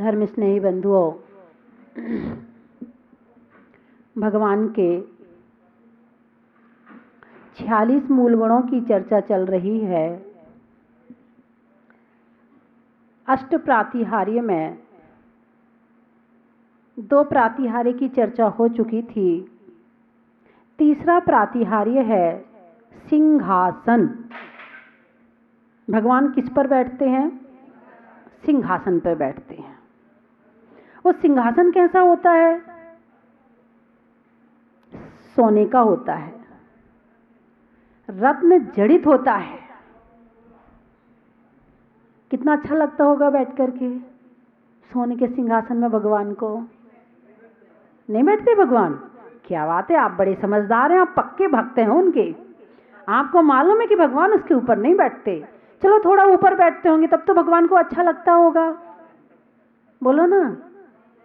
धर्म स्नेही बंधुओं, भगवान के 46 मूल गुणों की चर्चा चल रही है। अष्ट प्रातिहार्य में 2 प्रातिहार्य की चर्चा हो चुकी थी। तीसरा प्रातिहार्य है सिंहासन। भगवान किस पर बैठते हैं? सिंहासन पर बैठते हैं। वो सिंहासन कैसा होता है? सोने का होता है, रत्न जड़ित होता है। कितना अच्छा लगता होगा बैठ करके सोने के सिंहासन में भगवान को। नहीं बैठते भगवान? क्या बात है, आप बड़े समझदार हैं, आप पक्के भक्त हैं उनके। आपको मालूम है कि भगवान उसके ऊपर नहीं बैठते। चलो थोड़ा ऊपर बैठते होंगे तब तो भगवान को अच्छा लगता होगा। बोलो ना,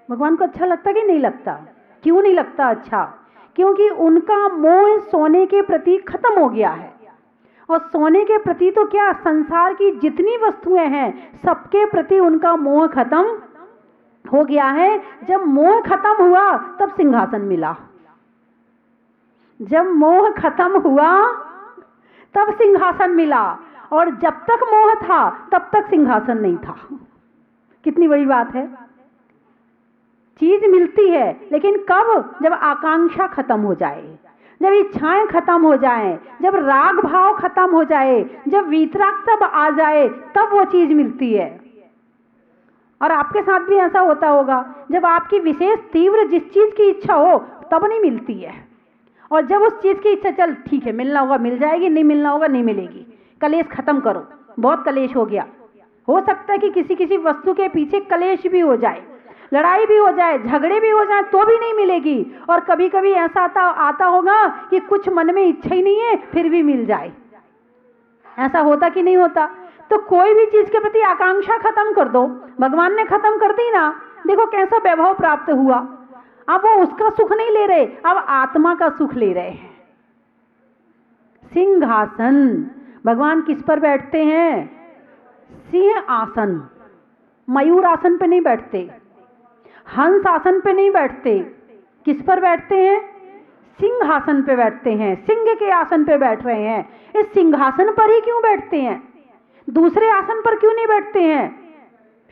भगवान को अच्छा लगता कि नहीं लगता? क्यों नहीं लगता अच्छा? क्योंकि उनका मोह सोने के प्रति खत्म हो गया है। और सोने के प्रति तो क्या, संसार की जितनी वस्तुएं हैं सबके प्रति उनका मोह खत्म हो गया है। जब मोह खत्म हुआ तब सिंहासन मिला। जब मोह खत्म हुआ तब सिंहासन मिला, और जब तक मोह था तब तक सिंहासन नहीं था। कितनी बड़ी बात है। चीज मिलती है लेकिन कब? जब आकांक्षा खत्म हो जाए, जब इच्छाएं खत्म हो जाएं, जब राग भाव खत्म हो जाए, जब वीतराग तब आ जाए, तब वो चीज मिलती है। और आपके साथ भी ऐसा होता होगा, जब आपकी विशेष तीव्र जिस चीज की इच्छा हो तब नहीं मिलती है। और जब उस चीज की इच्छा, चल ठीक है मिलना होगा मिल जाएगी, नहीं मिलना होगा नहीं मिलेगी, कलेश खत्म करो, बहुत कलेश हो गया। हो सकता है कि किसी किसी वस्तु के पीछे कलेश भी हो जाए, लड़ाई भी हो जाए, झगड़े भी हो जाए, तो भी नहीं मिलेगी। और कभी कभी ऐसा आता होगा कि कुछ मन में इच्छा ही नहीं है फिर भी मिल जाए। ऐसा होता कि नहीं होता? तो कोई भी चीज के प्रति आकांक्षा खत्म कर दो। भगवान ने खत्म कर दी ना, देखो कैसा वैभव प्राप्त हुआ। अब वो उसका सुख नहीं ले रहे, अब आत्मा का सुख ले रहे हैं। सिंहासन। भगवान किस पर बैठते हैं? सिंह आसन। मयूर आसन पे नहीं बैठते, हंस आसन पे नहीं बैठते। किस पर बैठते हैं? सिंहासन पे बैठते हैं। सिंह के आसन पे बैठ रहे हैं। इस सिंहासन पर ही क्यों बैठते हैं? दूसरे आसन पर क्यों नहीं बैठते हैं?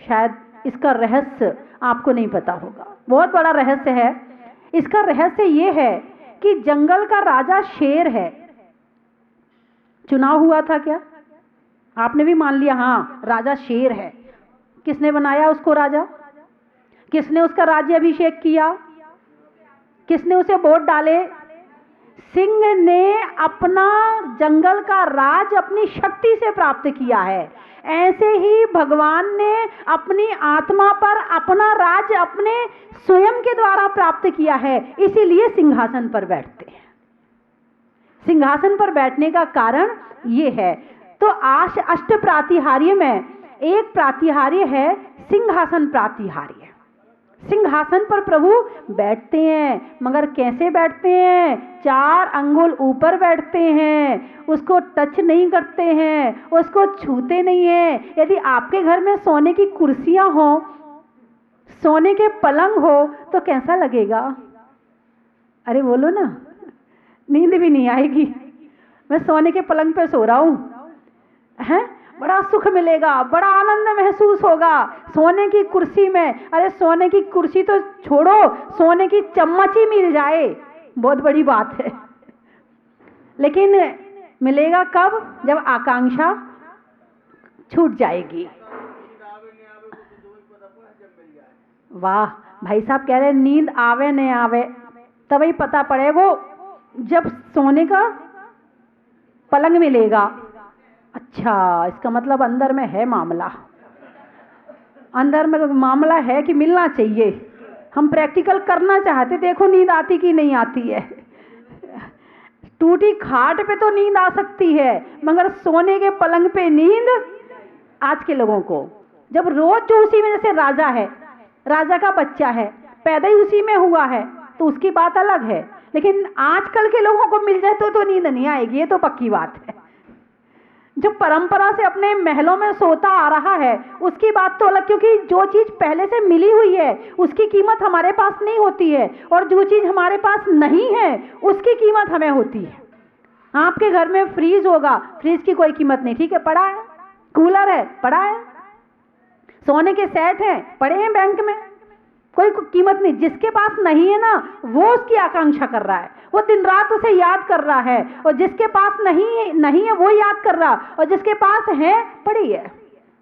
शायद इसका रहस्य आपको नहीं पता होगा। बहुत बड़ा रहस्य है। इसका रहस्य ये है कि जंगल का राजा शेर है। चुनाव हुआ था क्या? आपने भी मान लिया हाँ राजा शेर है। किसने बनाया उसको राजा? किसने उसका राज्य अभिषेक किया? किसने उसे वोट डाले? सिंह ने अपना जंगल का राज अपनी शक्ति से प्राप्त किया है। ऐसे ही भगवान ने अपनी आत्मा पर अपना राज अपने स्वयं के द्वारा प्राप्त किया है, इसीलिए सिंहासन पर बैठते हैं। सिंहासन पर बैठने का कारण ये है। तो अष्ट प्रातिहार्य में एक प्रातिहार्य है सिंहासन प्रातिहार्य। सिंहासन पर प्रभु बैठते हैं, मगर कैसे बैठते हैं? 4 अंगुल ऊपर बैठते हैं, उसको टच नहीं करते हैं, उसको छूते नहीं हैं। यदि आपके घर में सोने की कुर्सियां हो, सोने के पलंग हो तो कैसा लगेगा? अरे बोलो ना, नींद भी नहीं आएगी। मैं सोने के पलंग पे सो रहा हूं, हैं? बड़ा सुख मिलेगा, बड़ा आनंद महसूस होगा सोने की कुर्सी में। अरे सोने की कुर्सी तो छोड़ो, सोने की चम्मच ही मिल जाए बहुत बड़ी बात है। लेकिन मिलेगा कब? जब आकांक्षा छूट जाएगी। वाह, भाई साहब कह रहे नींद आवे न आवे तभी पता पड़ेगा जब सोने का पलंग मिलेगा। अच्छा, इसका मतलब अंदर में है मामला। अंदर में मामला है कि मिलना चाहिए। हम प्रैक्टिकल करना चाहते, देखो नींद आती कि नहीं आती है। टूटी खाट पे तो नींद आ सकती है, मगर सोने के पलंग पे नींद आज के लोगों को, जब रोज जो उसी में, जैसे राजा है, राजा का बच्चा है, पैदा ही उसी में हुआ है तो उसकी बात अलग है। लेकिन आजकल के लोगों को मिल जाए तो नींद नहीं आएगी, ये तो पक्की बात है। जो परंपरा से अपने महलों में सोता आ रहा है उसकी बात तो अलग, क्योंकि जो चीज पहले से मिली हुई है उसकी कीमत हमारे पास नहीं होती है, और जो चीज हमारे पास नहीं है उसकी कीमत हमें होती है। आपके घर में फ्रीज होगा, फ्रीज की कोई कीमत नहीं, ठीक है, पड़ा है। कूलर है, पड़ा है। सोने के सेट हैं, पड़े हैं बैंक में, कोई कीमत नहीं। जिसके पास नहीं है ना वो उसकी आकांक्षा कर रहा है, वो दिन रात उसे याद कर रहा है, और जिसके पास नहीं है वो याद कर रहा, और जिसके पास है पड़ी है।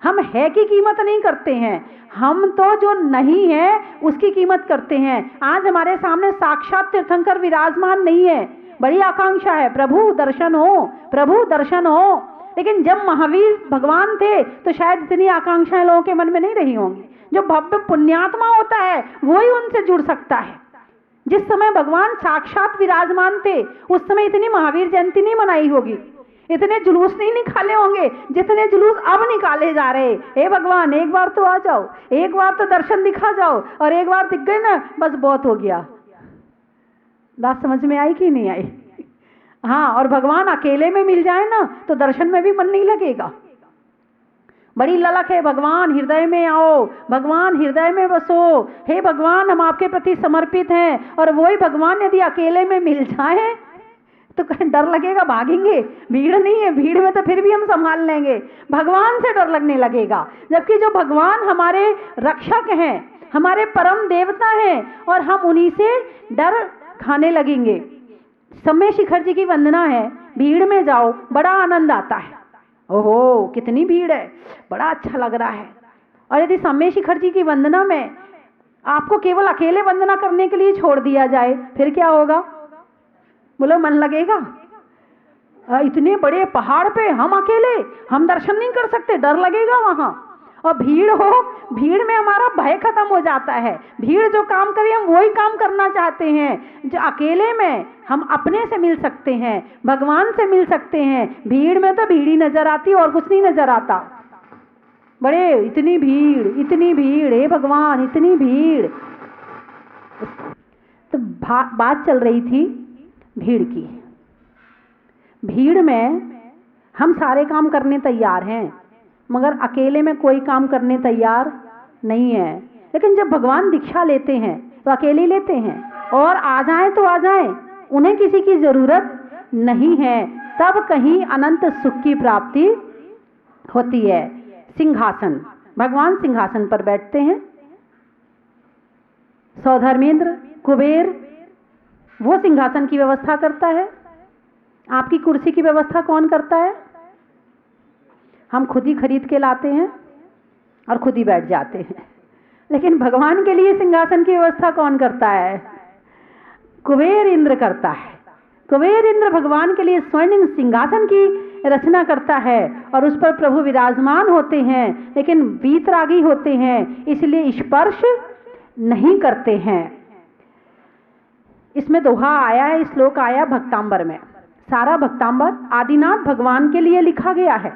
हम है की कीमत नहीं करते हैं, हम तो जो नहीं है उसकी कीमत करते हैं। आज हमारे सामने साक्षात तीर्थंकर विराजमान नहीं है, बड़ी आकांक्षा है प्रभु दर्शन हो, प्रभु दर्शन हो। लेकिन जब महावीर भगवान थे तो शायद इतनी आकांक्षाएं लोगों के मन में नहीं रही होंगी। जो भव्य पुण्यात्मा होता है वही उनसे जुड़ सकता है। जिस समय भगवान साक्षात विराजमान थे उस समय इतनी महावीर जयंती नहीं मनाई होगी, इतने जुलूस नहीं निकाले होंगे जितने जुलूस अब निकाले जा रहे। हे भगवान एक बार तो आ जाओ, एक बार तो दर्शन दिखा जाओ, और एक बार दिख गए ना बस बहुत हो गया। बात समझ में आई कि नहीं आई? हाँ, और भगवान अकेले में मिल जाए ना तो दर्शन में भी मन नहीं लगेगा। बड़ी ललक है, भगवान हृदय में आओ, भगवान हृदय में बसो, हे भगवान हम आपके प्रति समर्पित हैं। और वही भगवान यदि अकेले में मिल जाए तो कहीं डर लगेगा, भागेंगे। भीड़ नहीं है, भीड़ में तो फिर भी हम संभाल लेंगे, भगवान से डर लगने लगेगा। जबकि जो भगवान हमारे रक्षक हैं, हमारे परम देवता हैं, और हम उन्हीं से डर खाने लगेंगे। समय शिखर जी की वंदना है, भीड़ में जाओ बड़ा आनंद आता है। ओहो कितनी भीड़ है, बड़ा अच्छा लग रहा है। और यदि समय शिखर जी की वंदना में आपको केवल अकेले वंदना करने के लिए छोड़ दिया जाए फिर क्या होगा? बोलो मन लगेगा? इतने बड़े पहाड़ पे हम अकेले, हम दर्शन नहीं कर सकते, डर लगेगा वहां। और भीड़ हो, भीड़ में हमारा भय खत्म हो जाता है। भीड़ जो काम करे हम वही काम करना चाहते हैं। जो अकेले में हम अपने से मिल सकते हैं, भगवान से मिल सकते हैं। भीड़ में तो भीड़ ही नजर आती और कुछ नहीं नजर आता। बड़े इतनी भीड़, हे भगवान इतनी भीड़। तो बात चल रही थी भीड़ की। भीड़ में हम सारे काम करने तैयार हैं मगर अकेले में कोई काम करने तैयार नहीं है। लेकिन जब भगवान दीक्षा लेते हैं तो अकेले लेते हैं, और आ जाएं तो आ जाएं, उन्हें किसी की जरूरत नहीं है। तब कहीं अनंत सुख की प्राप्ति होती है। सिंहासन, भगवान सिंहासन पर बैठते हैं। सौधर्मेंद्र कुबेर वो सिंहासन की व्यवस्था करता है। आपकी कुर्सी की व्यवस्था कौन करता है? हम खुद ही खरीद के लाते हैं और खुद ही बैठ जाते हैं। लेकिन भगवान के लिए सिंहासन की व्यवस्था कौन करता है? कुबेर इंद्र करता है। कुबेर इंद्र भगवान के लिए स्वर्ण सिंहासन की रचना करता है और उस पर प्रभु विराजमान होते हैं, लेकिन वीतरागी होते हैं इसलिए स्पर्श नहीं करते हैं। इसमें दोहा आया है, श्लोक आया भक्तांबर में। सारा भक्तांबर आदिनाथ भगवान के लिए लिखा गया है।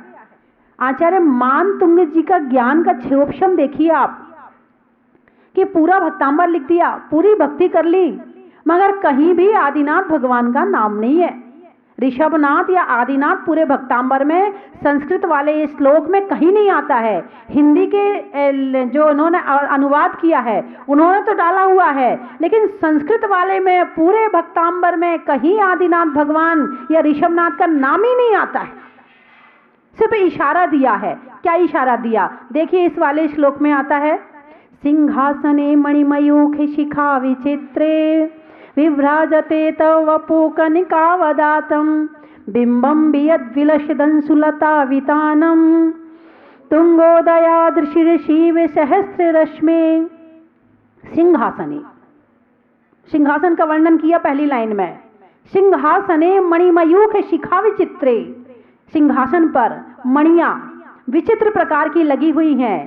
आचार्य मानतुंग जी का ज्ञान का क्षोभशम देखिए आप, कि पूरा भक्तांबर लिख दिया, पूरी भक्ति कर ली, मगर कहीं भी आदिनाथ भगवान का नाम नहीं है। ऋषभनाथ या आदिनाथ पूरे भक्तांबर में संस्कृत वाले इस श्लोक में कहीं नहीं आता है। हिंदी के जो उन्होंने अनुवाद किया है उन्होंने तो डाला हुआ है, लेकिन संस्कृत वाले में पूरे भक्तांबर में कहीं आदिनाथ भगवान या ऋषभनाथ का नाम ही नहीं आता है। सिर्फ इशारा दिया है। क्या इशारा दिया? देखिए इस वाले श्लोक में आता है, सिंहासने मणिमयूख शिखा विचित्रे विभ्राजते तव वपूकनिकावदातं बिंबं वियद्विलसिदंसुलता वितानं तुंगोदयादृशिशिव सहस्ररश्मे। सिंहासने, सिंहासन का वर्णन किया पहली लाइन में। सिंहासने मणिमयूख शिखा विचित्रे, सिंहासन पर मणियां विचित्र प्रकार की लगी हुई हैं।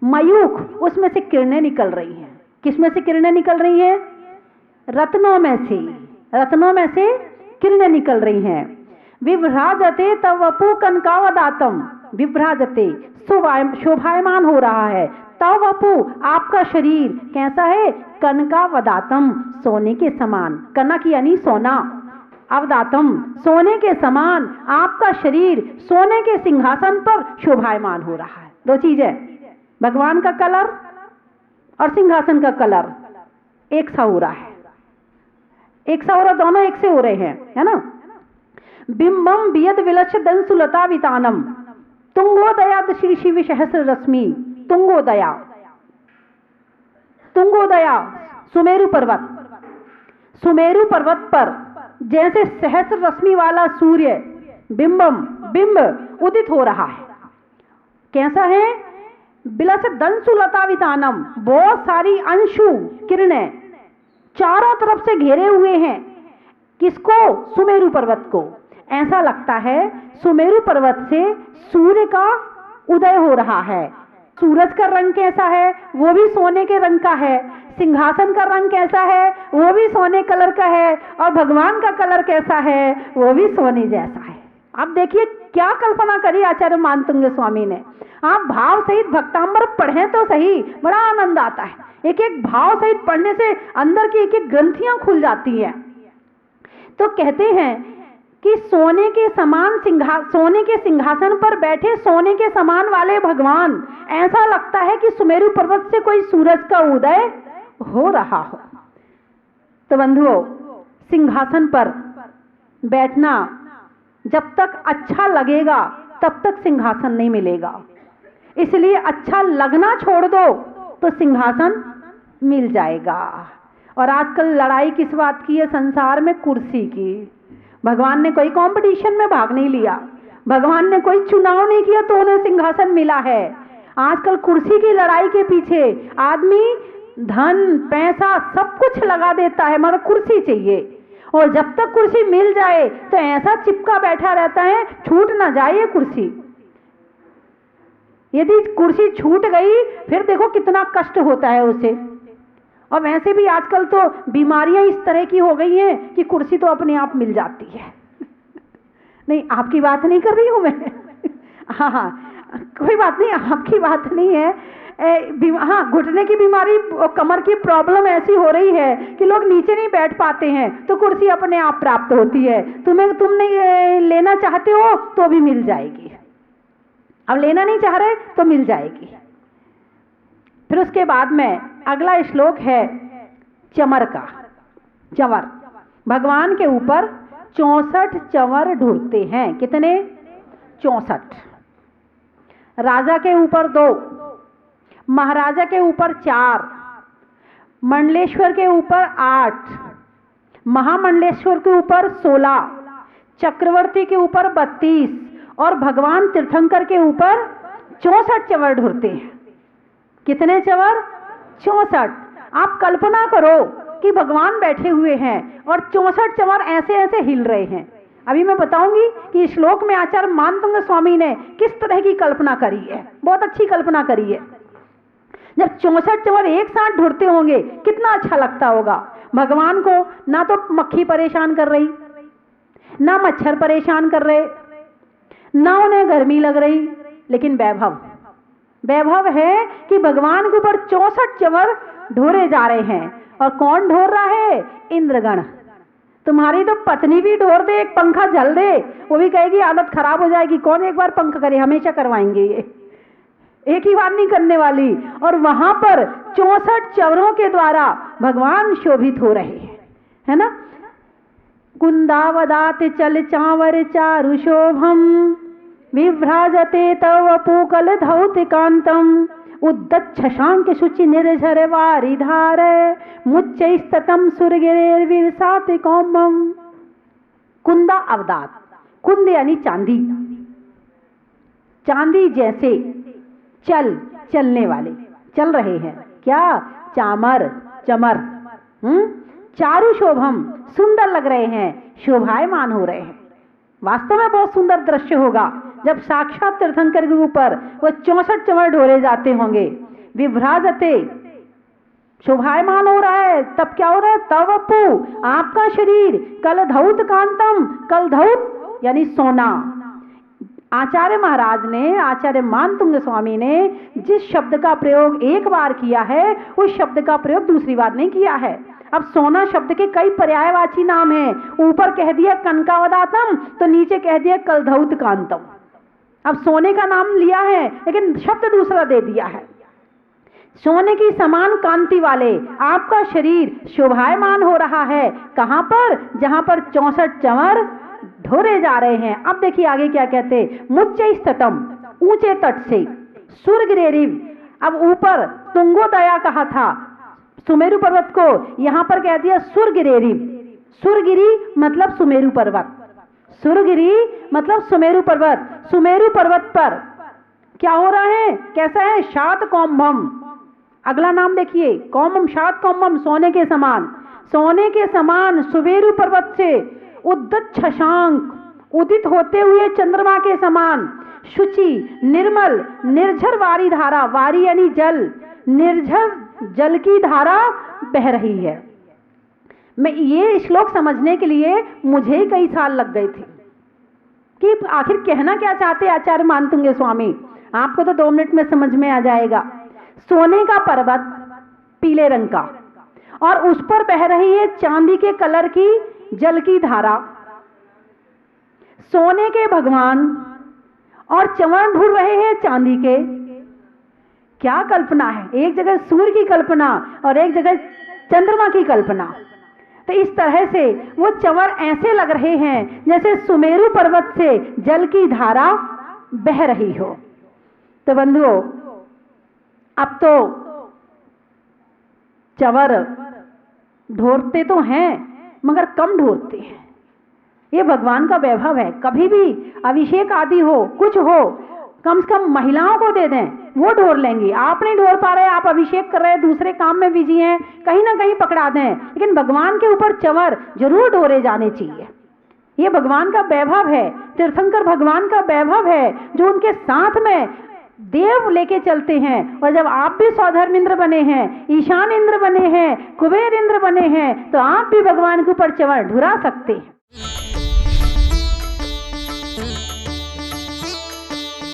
मयूख, उसमें से किरणें निकल रही हैं। किसमें से किरणें निकल रही हैं? रत्नों में से, रत्नों में से किरणें निकल रही हैं। विभ्राजते तव वपु कनकावदातम, विभ्राजते शोभायमान हो रहा है। तव वपु आपका शरीर कैसा है? कनकावदातम, सोने के समान। कनक यानी सोना, अवदातम, सोने के समान आपका शरीर सोने के सिंहासन पर शोभायमान हो रहा है। दो चीजें, भगवान का कलर और सिंहासन का कलर एक सा हो रहा है, एक सा हो रहा, दोनों एक से हो रहे हैं, है ना। बिंबम बियद विलक्ष दंसुलता वितानम तुंगोदया श्री शिव सहस्र रश्मि। तुंगोदया, तुंगोदया सुमेरु पर्वत, सुमेरु पर्वत पर जैसे सहस्र रश्मि वाला सूर्य बिंबम, बिंब उदित हो रहा है। कैसा है? बिलस दंसुलता वितानम, बहुत सारी अंशु किरणें चारों तरफ से घेरे हुए हैं। किसको? सुमेरु पर्वत को। ऐसा लगता है सुमेरु पर्वत से सूर्य का उदय हो रहा है। सूरज का रंग कैसा है? वो भी सोने के रंग का है। सिंहासन का रंग कैसा है? वो भी सोने कलर का है। और भगवान का कलर कैसा है? वो भी सोने जैसा है। आप देखिए क्या कल्पना करी आचार्य मानतुंग स्वामी ने। आप भाव सहित भक्तांबर पढ़ें तो सही, बड़ा आनंद आता है। एक एक भाव सहित पढ़ने से अंदर की एक एक ग्रंथियां खुल जाती हैं। तो कहते हैं कि सोने के सिंहासन पर बैठे सोने के समान वाले भगवान, ऐसा लगता है कि सुमेरु पर्वत से कोई सूरज का उदय हो रहा हो। तो बंधुओं, सिंहासन पर बैठना जब तक अच्छा लगेगा तब तक सिंहासन नहीं मिलेगा। इसलिए अच्छा लगना छोड़ दो तो सिंहासन मिल जाएगा। और आजकल लड़ाई किस बात की है संसार में? कुर्सी की। भगवान ने कोई कंपटीशन में भाग नहीं लिया, भगवान ने कोई चुनाव नहीं किया तो उन्हें सिंहासन मिला है। आजकल कुर्सी की लड़ाई के पीछे आदमी धन पैसा सब कुछ लगा देता है, मगर कुर्सी चाहिए। और जब तक कुर्सी मिल जाए तो ऐसा चिपका बैठा रहता है, छूट ना जाए कुर्सी। यदि कुर्सी छूट गई फिर देखो कितना कष्ट होता है उसे। और वैसे भी आजकल तो बीमारियां इस तरह की हो गई हैं कि कुर्सी तो अपने आप मिल जाती है। नहीं, आपकी बात नहीं कर रही हूं मैं। हाँ, कोई बात नहीं, आपकी बात नहीं है। हाँ, घुटने की बीमारी, कमर की प्रॉब्लम ऐसी हो रही है कि लोग नीचे नहीं बैठ पाते हैं, तो कुर्सी अपने आप प्राप्त होती है। तुम नहीं लेना चाहते हो तो भी मिल जाएगी। अब लेना नहीं चाह रहे तो मिल जाएगी। फिर उसके बाद में अगला श्लोक है चमर का। चंवर, भगवान के ऊपर 64 चंवर ढूंढते हैं। कितने? 64। राजा के ऊपर 2, महाराजा के ऊपर 4, मंडलेश्वर के ऊपर 8, महामंडलेश्वर के ऊपर 16, चक्रवर्ती के ऊपर 32 और भगवान तीर्थंकर के ऊपर 64 चंवर ढूंढते हैं। कितने चंवर? 64। आप कल्पना करो कि भगवान बैठे हुए हैं और 64 चंवर ऐसे ऐसे हिल रहे हैं। अभी मैं बताऊंगी कि इस श्लोक में आचार्य मानतुंग स्वामी ने किस तरह की कल्पना करी है। बहुत अच्छी कल्पना करी है। जब 64 चंवर एक साथ ढूंढते होंगे कितना अच्छा लगता होगा। भगवान को ना तो मक्खी परेशान कर रही, ना मच्छर परेशान कर रहे, ना उन्हें गर्मी लग रही, लेकिन वैभव है कि भगवान के ऊपर 64 चंवर ढोरे जा रहे हैं। और कौन ढोर रहा है? इंद्रगण। तुम्हारी तो पत्नी भी ढोर दे, एक पंखा झल दे, वो भी कहेगी आदत खराब हो जाएगी, कौन एक बार पंखा करे, हमेशा करवाएंगे ये, एक ही बार नहीं करने वाली। और वहां पर 64 चंवरों के द्वारा भगवान शोभित हो रहे हैं, है ना। कुंदावदात चल चावर चारु शोभम विभ्राजते तव पूकल धौतिकांतम उद्दत शशांक शुचि निर्झर वारिधार मुच्चैस्ततम सुरगिरेर्विरसाति कौमम। कुंदा अवदात, कुंद यानी चांदी, चांदी जैसे चलने वाले, चल रहे हैं। क्या? चामर, चमर। चारु शोभम, सुंदर लग रहे हैं, शोभायमान हो रहे हैं। वास्तव में बहुत सुंदर दृश्य होगा जब साक्षात तीर्थंकर के ऊपर वो 64 चंवर ढोरे जाते होंगे। विभ्राजते, शोभायमान हो रहा है। तब क्या हो रहा है? तव वपु, आपका शरीर, कलधौत कांतम, कलधौत यानी सोना। आचार्य महाराज ने, आचार्य मानतुंग स्वामी ने जिस शब्द का प्रयोग एक बार किया है उस शब्द का प्रयोग दूसरी बार नहीं किया है। अब सोना शब्द के कई पर्यायवाची नाम हैं। ऊपर कह दिया कनकावदातम तो नीचे कह दिया कलधौत कांतम। अब सोने का नाम लिया है लेकिन शब्द दूसरा दे दिया है। सोने की समान कांति वाले आपका शरीर शोभायमान हो रहा है। कहां पर? जहां पर 64 चंवर ढोरे जा रहे हैं। अब देखिए आगे क्या कहते, मुच्च तटम, ऊंचे तट से, सुरगिरेरिव, अब ऊपर तुंगोदया कहा था सुमेरु पर्वत को, यहां पर कह दिया सुरगिरेरिव। सुरगिरी मतलब सुमेरु पर्वत, सुरगिरी मतलब सुमेरु पर्वत। सुमेरु पर्वत पर क्या हो रहा है, कैसा है? शात कौम्भम। अगला नाम देखिए, कौमम, शात कौम्भम, सोने के समान। सोने के समान सुमेरु पर्वत से उद्दत शशांक, उदित होते हुए चंद्रमा के समान, शुचि, निर्मल, निर्झर वारी धारा, वारी यानी जल, निर्झर जल की धारा बह रही है। मैं ये श्लोक समझने के लिए मुझे ही कई साल लग गए थे कि आखिर कहना क्या चाहते आचार्य मानतुंगे स्वामी। आपको तो 2 मिनट में समझ में आ जाएगा। सोने का पर्वत पीले रंग का, और उस पर बह रही है चांदी के कलर की जल की धारा। सोने के भगवान और चंवर ढूंढ रहे हैं चांदी के। क्या कल्पना है, एक जगह सूर्य की कल्पना और एक जगह चंद्रमा की कल्पना। तो इस तरह से वो चंवर ऐसे लग रहे हैं जैसे सुमेरु पर्वत से जल की धारा बह रही हो। तो बंधुओं, अब तो चंवर ढोरते तो हैं मगर कम ढोरते हैं। ये भगवान का वैभव है। कभी भी अभिषेक आदि हो, कुछ हो, कम से कम महिलाओं को दे दें, वो ढोर लेंगी। आप नहीं ढोर पा रहे, आप अभिषेक कर रहे हैं, दूसरे काम में बिजी हैं, कहीं ना कहीं पकड़ा दें, लेकिन भगवान के ऊपर चंवर जरूर ढोरे जाने चाहिए। ये भगवान का वैभव है, तीर्थंकर भगवान का वैभव है, जो उनके साथ में देव लेके चलते हैं। और जब आप भी सौधर्म इंद्र बने हैं, ईशान इंद्र बने हैं, कुबेर इंद्र बने हैं, तो आप भी भगवान के ऊपर चंवर ढुरा सकते हैं।